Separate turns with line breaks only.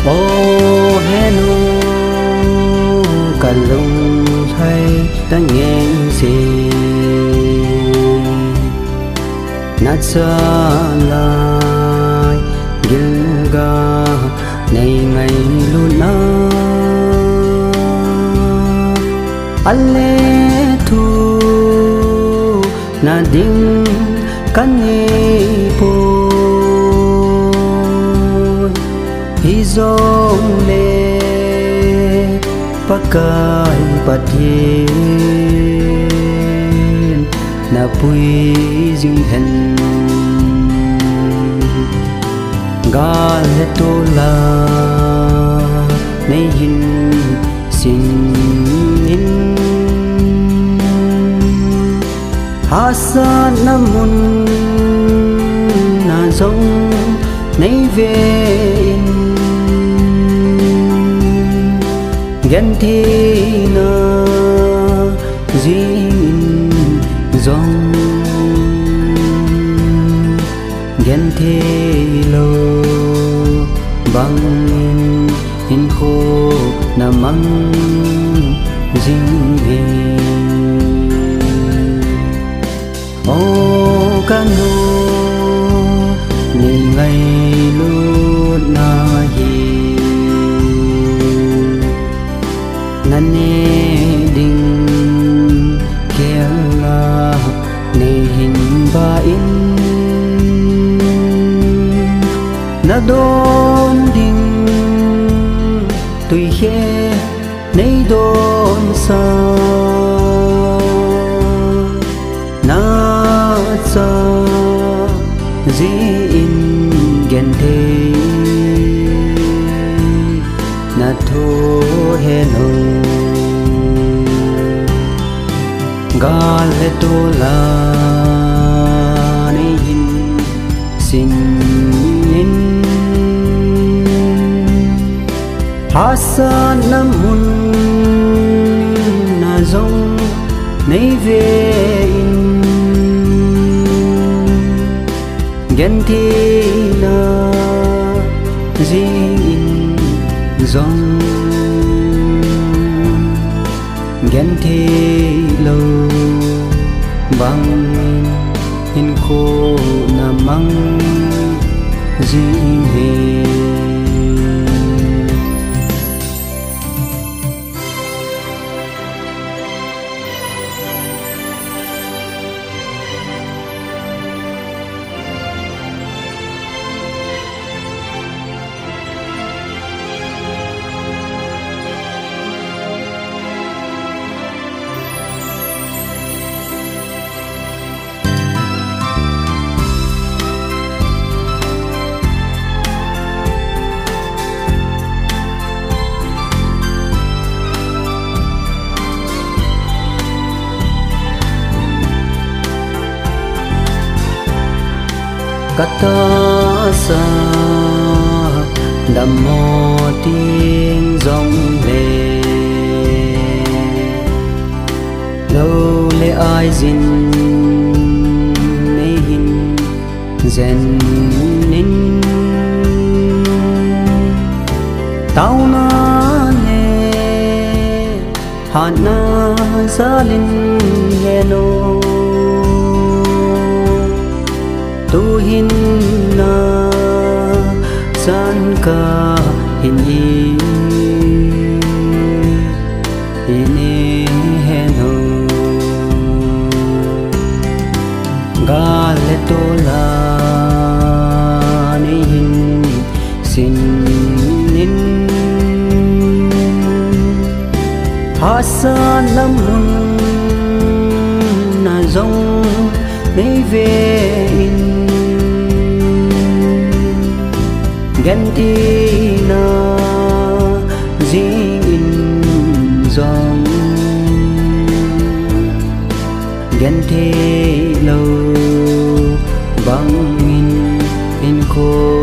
ô henu cả lung thay ta nghe gì nát xa lại gilga này ngày luôn na alle thu na ding kani po hizong le pakai patien na pui jing hen gal to la nei hin sin in hasa namun na zong nei ve in gen thi na jing zong gen thi lo bang in khô na mang jing he ô cano ni ngày luôn na hi nane ding kela ne hin ba in na don ding tùy khe nei don sa na sa zi in gen te na tho he no gal he to la nei hin sin in hasa namun na zong nei ve in gen thi na jing in zong gen thi lo bang in khô na mang jing he kata sa đam mô tiếng dòng lệ lâu lệ ai zin nei hin zen nin tao na ne hana salin heno tu hin na san ka hin ini heno gale to la ni hin sin nin hasa namun na zong nei ve in gen thi na jing in zong gen thi lo bang in khô